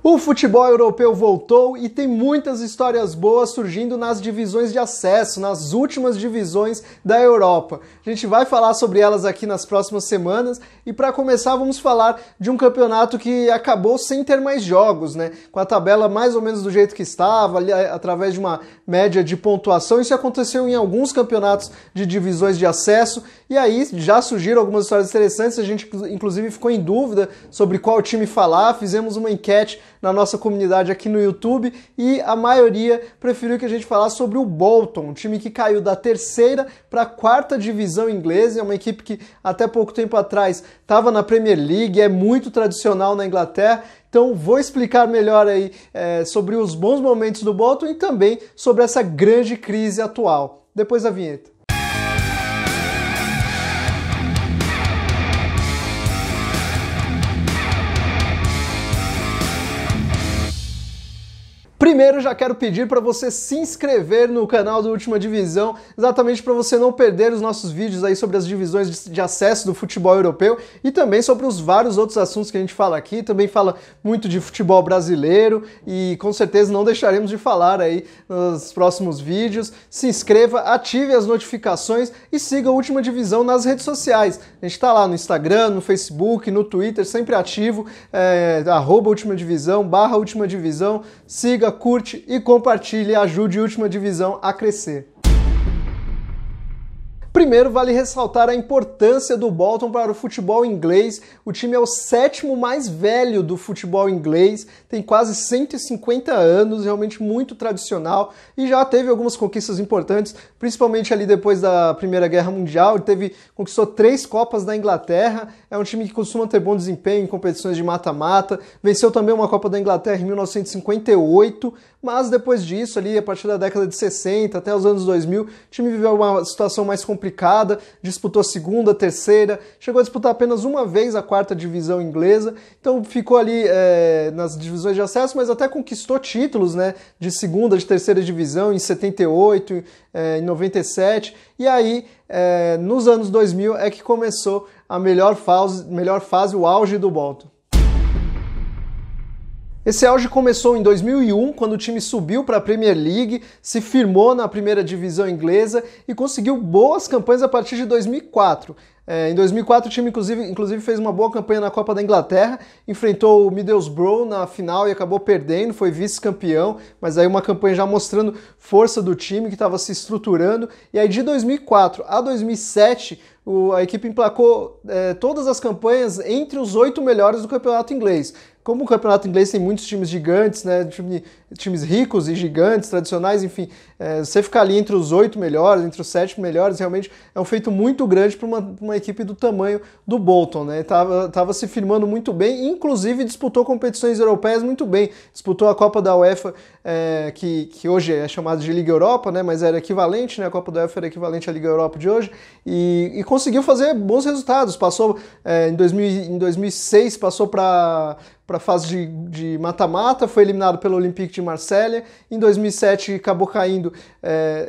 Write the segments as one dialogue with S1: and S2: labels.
S1: O futebol europeu voltou e tem muitas histórias boas surgindo nas divisões de acesso, nas últimas divisões da Europa. A gente vai falar sobre elas aqui nas próximas semanas e para começar vamos falar de um campeonato que acabou sem ter mais jogos, né? Com a tabela mais ou menos do jeito que estava, ali, através de uma média de pontuação. Isso aconteceu em alguns campeonatos de divisões de acesso e aí já surgiram algumas histórias interessantes. A gente inclusive ficou em dúvida sobre qual time falar, fizemos uma enquete na nossa comunidade aqui no YouTube e a maioria preferiu que a gente falasse sobre o Bolton, um time que caiu da terceira para a quarta divisão inglesa. É uma equipe que até pouco tempo atrás estava na Premier League, é muito tradicional na Inglaterra. Então vou explicar melhor aí sobre os bons momentos do Bolton e também sobre essa grande crise atual. Depois da vinheta. Primeiro, já quero pedir para você se inscrever no canal do Última Divisão, exatamente para você não perder os nossos vídeos aí sobre as divisões de acesso do futebol europeu e também sobre os vários outros assuntos que a gente fala aqui. Também fala muito de futebol brasileiro e com certeza não deixaremos de falar aí nos próximos vídeos. Se inscreva, ative as notificações e siga a Última Divisão nas redes sociais. A gente está lá no Instagram, no Facebook, no Twitter, sempre ativo, @Última Divisão, /Última Divisão. Siga, curte e compartilhe, ajude a Última Divisão a crescer. Primeiro, vale ressaltar a importância do Bolton para o futebol inglês. O time é o sétimo mais velho do futebol inglês, tem quase 150 anos, realmente muito tradicional e já teve algumas conquistas importantes, principalmente ali depois da Primeira Guerra Mundial. Ele conquistou 3 Copas da Inglaterra, é um time que costuma ter bom desempenho em competições de mata-mata, venceu também uma Copa da Inglaterra em 1958, mas depois disso, ali, a partir da década de 60 até os anos 2000, o time viveu uma situação mais complicada, disputou a segunda, terceira, chegou a disputar apenas uma vez a quarta divisão inglesa, então ficou ali nas divisões de acesso, mas até conquistou títulos, né, de segunda, de terceira divisão em 78, em 97, e aí nos anos 2000 é que começou a melhor fase, o auge do Bolton. Esse auge começou em 2001, quando o time subiu para a Premier League, se firmou na primeira divisão inglesa e conseguiu boas campanhas a partir de 2004. Em 2004 o time inclusive fez uma boa campanha na Copa da Inglaterra, enfrentou o Middlesbrough na final e acabou perdendo, foi vice-campeão, mas aí uma campanha já mostrando força do time que estava se estruturando. E aí de 2004 a 2007 a equipe emplacou todas as campanhas entre os 8 melhores do campeonato inglês. Como o campeonato inglês tem muitos times gigantes, né, times ricos e gigantes, tradicionais, enfim, você ficar ali entre os 8 melhores, entre os 7 melhores, realmente é um feito muito grande para uma equipe do tamanho do Bolton, né? Tava se firmando muito bem, inclusive disputou competições europeias muito bem. Disputou a Copa da UEFA, que hoje é chamada de Liga Europa, né, mas era equivalente, né, a Copa da UEFA era equivalente à Liga Europa de hoje, e conseguiu fazer bons resultados. Passou em 2006, passou para a fase de mata-mata, foi eliminado pelo Olympique de Marselha. Em 2007 acabou caindo,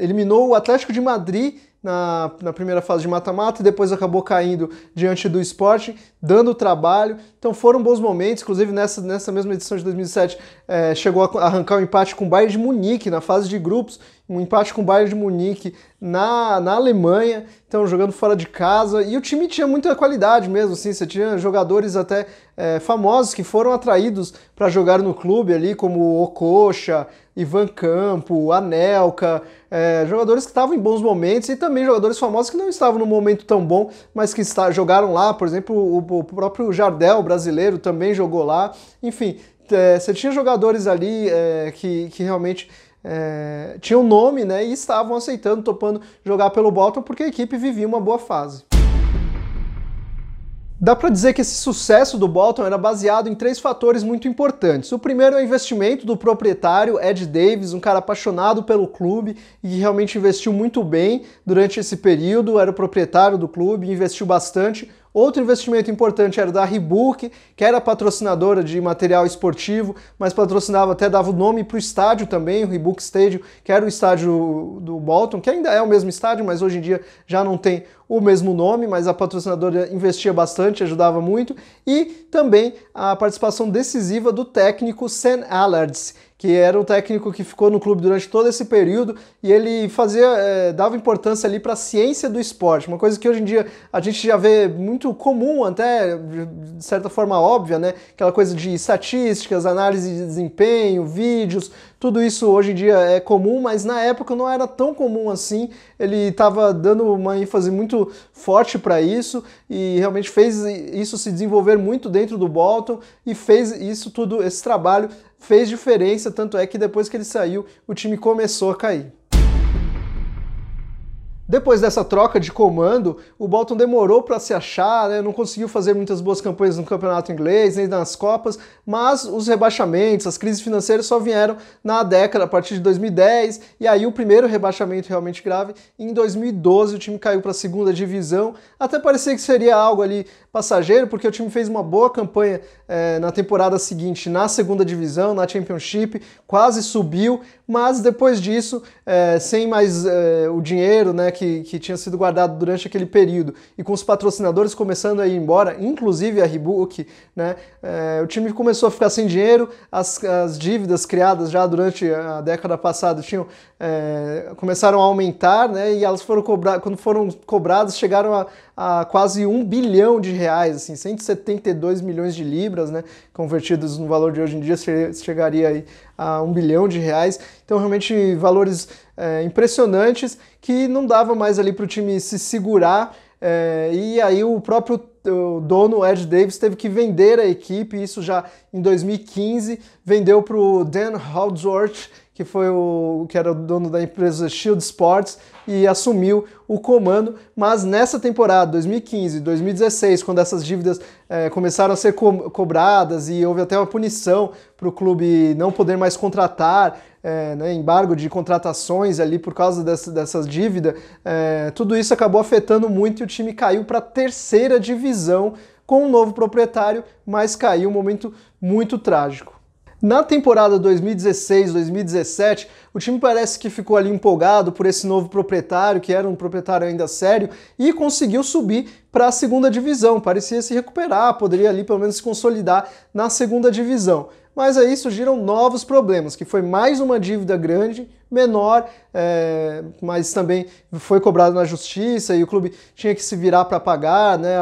S1: eliminou o Atlético de Madrid na primeira fase de mata-mata e depois acabou caindo diante do Sporting, dando trabalho. Então foram bons momentos, inclusive nessa mesma edição de 2007 chegou a arrancar um empate com o Bayern de Munique na fase de grupos, um empate com o Bayern de Munique na Alemanha, então jogando fora de casa, e o time tinha muita qualidade mesmo, assim, você tinha jogadores até famosos que foram atraídos para jogar no clube ali, como o Okocha, Ivan Campo, Anelka, jogadores que estavam em bons momentos e também jogadores famosos que não estavam num momento tão bom, mas que jogaram lá. Por exemplo, o próprio Jardel, brasileiro, também jogou lá. Enfim, você tinha jogadores ali que realmente tinham nome, né, e estavam aceitando, topando jogar pelo Bolton porque a equipe vivia uma boa fase. Dá para dizer que esse sucesso do Bolton era baseado em 3 fatores muito importantes. O primeiro é o investimento do proprietário, Ed Davis, um cara apaixonado pelo clube e que realmente investiu muito bem durante esse período, era o proprietário do clube, investiu bastante. Outro investimento importante era da Reebok, que era patrocinadora de material esportivo, mas patrocinava, até dava o nome para o estádio também, o Reebok Stadium, que era o estádio do Bolton, que ainda é o mesmo estádio, mas hoje em dia já não tem o mesmo nome, mas a patrocinadora investia bastante, ajudava muito, e também a participação decisiva do técnico Sam Allardyce, que era o técnico que ficou no clube durante todo esse período, e ele dava importância ali para a ciência do esporte, uma coisa que hoje em dia a gente já vê muito comum, até de certa forma óbvia, né? Aquela coisa de estatísticas, análise de desempenho, vídeos, tudo isso hoje em dia é comum, mas na época não era tão comum assim. Ele estava dando uma ênfase muito forte para isso e realmente fez isso se desenvolver muito dentro do Bolton e fez isso tudo, esse trabalho fez diferença, tanto é que depois que ele saiu, o time começou a cair. Depois dessa troca de comando, o Bolton demorou para se achar, né? Não conseguiu fazer muitas boas campanhas no campeonato inglês, nem nas Copas, mas os rebaixamentos, as crises financeiras só vieram na década, a partir de 2010, e aí o primeiro rebaixamento realmente grave, em 2012 o time caiu para a segunda divisão, até parecia que seria algo ali passageiro, porque o time fez uma boa campanha na temporada seguinte na segunda divisão, na Championship, quase subiu, mas depois disso, sem mais o dinheiro, né, que tinha sido guardado durante aquele período e com os patrocinadores começando a ir embora, inclusive a Reebok, né, o time começou a ficar sem dinheiro, as dívidas criadas já durante a década passada começaram a aumentar, né, e elas quando foram cobradas chegaram a quase 1 bilhão de reais, assim, 172 milhões de libras, né, convertidos no valor de hoje em dia, chegaria aí a 1 bilhão de reais. Então, realmente, valores impressionantes que não dava mais ali para o time se segurar, e aí o próprio dono, Ed Davis, teve que vender a equipe, isso já em 2015, vendeu para o Dan Holdsworth, que era o dono da empresa Shield Sports, e assumiu o comando, mas nessa temporada, 2015, 2016, quando essas dívidas começaram a ser cobradas e houve até uma punição para o clube não poder mais contratar, né, embargo de contratações ali por causa dessas dívidas, tudo isso acabou afetando muito e o time caiu para a terceira divisão com um novo proprietário, mas caiu um momento muito trágico. Na temporada 2016-2017, o time parece que ficou ali empolgado por esse novo proprietário, que era um proprietário ainda sério, e conseguiu subir para a segunda divisão. Parecia se recuperar, poderia ali pelo menos se consolidar na segunda divisão. Mas aí surgiram novos problemas, que foi mais uma dívida grande, menor, mas também foi cobrado na justiça e o clube tinha que se virar para pagar, né,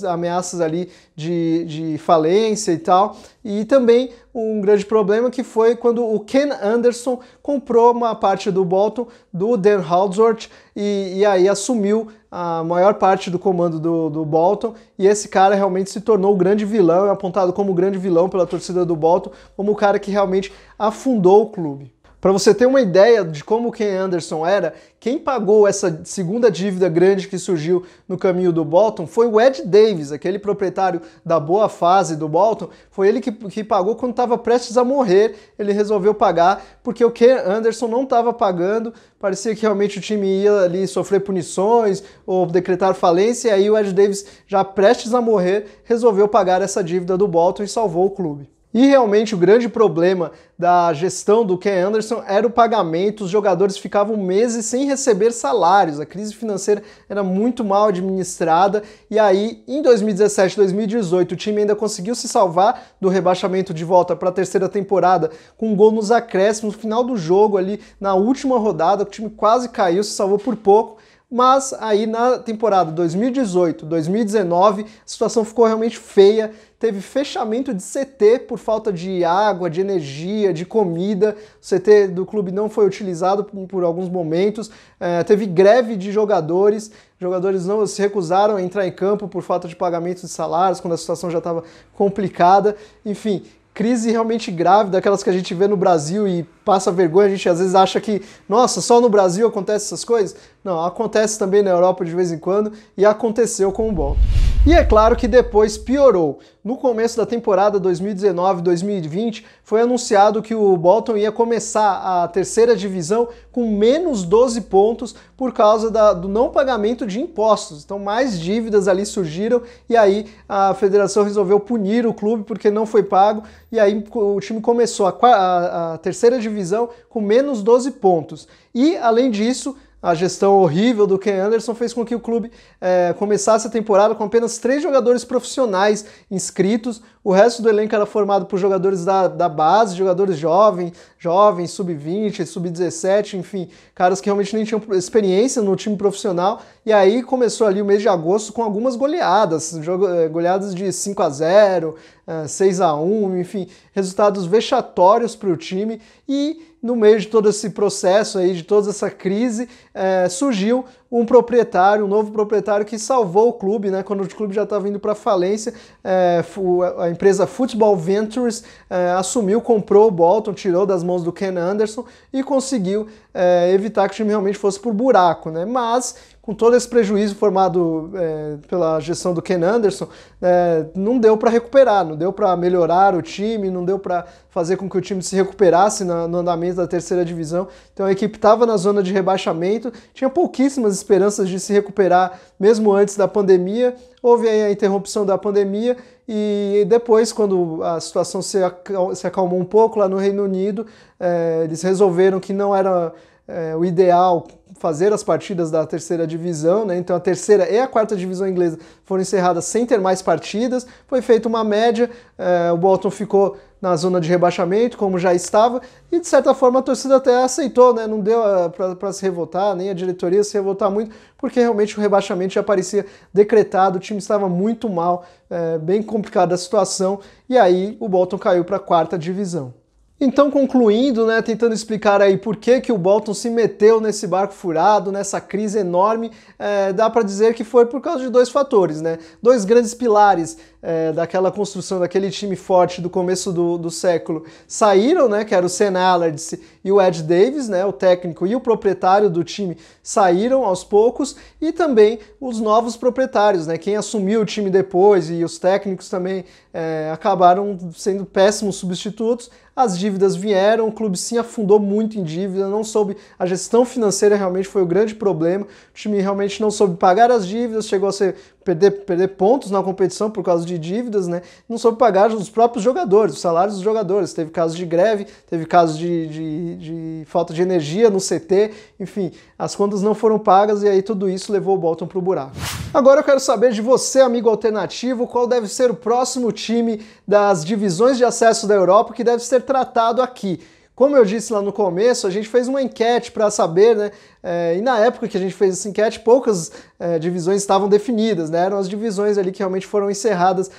S1: ameaças ali de falência e tal. E também um grande problema que foi quando o Ken Anderson comprou uma parte do Bolton do Dan Holdsworth e aí assumiu a maior parte do comando do Bolton, e esse cara realmente se tornou o grande vilão, é apontado como o grande vilão pela torcida do Bolton, como o cara que realmente afundou o clube. Para você ter uma ideia de como o Ken Anderson era, quem pagou essa segunda dívida grande que surgiu no caminho do Bolton foi o Ed Davis, aquele proprietário da boa fase do Bolton. Foi ele que pagou quando estava prestes a morrer, ele resolveu pagar, porque o Ken Anderson não estava pagando, parecia que realmente o time ia ali sofrer punições ou decretar falência, e aí o Ed Davis, já prestes a morrer, resolveu pagar essa dívida do Bolton e salvou o clube. E realmente o grande problema da gestão do Ken Anderson era o pagamento, os jogadores ficavam meses sem receber salários, a crise financeira era muito mal administrada, e aí em 2017 2018 o time ainda conseguiu se salvar do rebaixamento de volta para a terceira temporada com um gol nos acréscimos, no final do jogo ali, na última rodada, o time quase caiu, se salvou por pouco. Mas aí na temporada 2018-2019 a situação ficou realmente feia, teve fechamento de CT por falta de água, de energia, de comida, o CT do clube não foi utilizado por alguns momentos, teve greve de jogadores não se recusaram a entrar em campo por falta de pagamento de salários, quando a situação já estava complicada, enfim, crise realmente grave, daquelas que a gente vê no Brasil e passa vergonha, a gente às vezes acha que, nossa, só no Brasil acontecem essas coisas? Não, acontece também na Europa de vez em quando e aconteceu com o Bolton. E é claro que depois piorou. No começo da temporada 2019-2020 foi anunciado que o Bolton ia começar a terceira divisão com menos 12 pontos por causa do não pagamento de impostos. Então mais dívidas ali surgiram e aí a federação resolveu punir o clube porque não foi pago e aí o time começou a terceira divisão com menos 12 pontos. E além disso, a gestão horrível do Ken Anderson fez com que o clube começasse a temporada com apenas 3 jogadores profissionais inscritos. O resto do elenco era formado por jogadores da base, jogadores jovens, sub-20, sub-17, enfim, caras que realmente nem tinham experiência no time profissional. E aí começou ali o mês de agosto com algumas goleadas, goleadas de 5-0, 6-1, enfim, resultados vexatórios para o time. E no meio de todo esse processo aí, de toda essa crise, surgiu um novo proprietário que salvou o clube, né? Quando o clube já estava indo para falência, a empresa Football Ventures assumiu, comprou o Bolton, tirou das mãos do Ken Anderson e conseguiu evitar que o time realmente fosse por buraco, né? Mas com todo esse prejuízo formado pela gestão do Ken Anderson, não deu para recuperar, não deu para melhorar o time, não deu para fazer com que o time se recuperasse no andamento da terceira divisão. Então a equipe estava na zona de rebaixamento, tinha pouquíssimas esperanças de se recuperar mesmo antes da pandemia. Houve aí a interrupção da pandemia e depois, quando a situação se acalmou um pouco lá no Reino Unido, eles resolveram que não era o ideal fazer as partidas da terceira divisão, né? Então a terceira e a quarta divisão inglesa foram encerradas sem ter mais partidas, foi feita uma média, o Bolton ficou na zona de rebaixamento, como já estava, e de certa forma a torcida até aceitou, né? Não deu para se revoltar, nem a diretoria se revoltar muito, porque realmente o rebaixamento já parecia decretado, o time estava muito mal, bem complicada a situação, e aí o Bolton caiu para a quarta divisão. Então, concluindo, né, tentando explicar aí por que o Bolton se meteu nesse barco furado, nessa crise enorme, dá para dizer que foi por causa de 2 fatores, né? 2 grandes pilares daquela construção, daquele time forte do começo do século saíram, né, que era o Sam Allardyce e o Ed Davies, né, o técnico e o proprietário do time saíram aos poucos, e também os novos proprietários, né, quem assumiu o time depois e os técnicos também acabaram sendo péssimos substitutos. As dívidas vieram, o clube se afundou muito em dívida, não soube, a gestão financeira realmente foi o grande problema, o time realmente não soube pagar as dívidas, chegou a perder pontos na competição por causa de dívidas, né? Não soube pagar os próprios jogadores, os salários dos jogadores, teve casos de greve, teve casos de falta de energia no CT, enfim, as contas não foram pagas e aí tudo isso levou o Bolton para o buraco. Agora eu quero saber de você, amigo alternativo, qual deve ser o próximo time das divisões de acesso da Europa que deve ser tratado aqui. Como eu disse lá no começo, a gente fez uma enquete para saber, né? E na época que a gente fez essa enquete, poucas divisões estavam definidas, né? Eram as divisões ali que realmente foram encerradas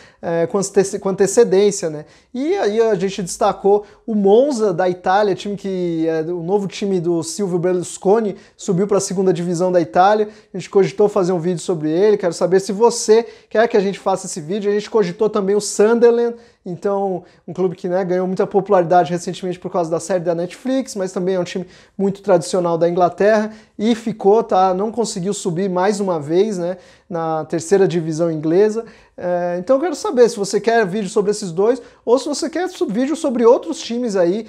S1: com antecedência, né? E aí a gente destacou o Monza da Itália, time que o novo time do Silvio Berlusconi, subiu para a segunda divisão da Itália. A gente cogitou fazer um vídeo sobre ele, quero saber se você quer que a gente faça esse vídeo. A gente cogitou também o Sunderland, então um clube que, né, ganhou muita popularidade recentemente por causa da série da Netflix, mas também é um time muito tradicional da Inglaterra e ficou, tá? Não conseguiu subir mais uma vez, né, na terceira divisão inglesa. Então eu quero saber se você quer vídeo sobre esses dois ou se você quer vídeo sobre outros times aí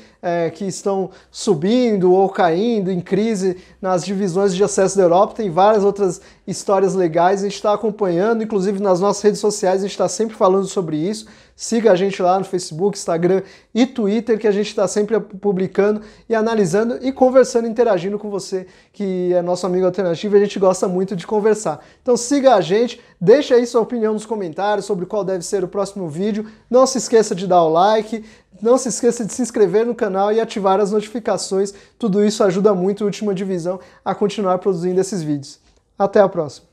S1: que estão subindo ou caindo em crise nas divisões de acesso da Europa. Tem várias outras histórias legais, a gente está acompanhando, inclusive nas nossas redes sociais a gente está sempre falando sobre isso. Siga a gente lá no Facebook, Instagram e Twitter, que a gente está sempre publicando e analisando e conversando, interagindo com você, que é nosso amigo alternativo, e a gente gosta muito de conversar. Então siga a gente, deixa aí sua opinião nos comentários sobre qual deve ser o próximo vídeo. Não se esqueça de dar o like, não se esqueça de se inscrever no canal e ativar as notificações. Tudo isso ajuda muito o Última Divisão a continuar produzindo esses vídeos. Até a próxima!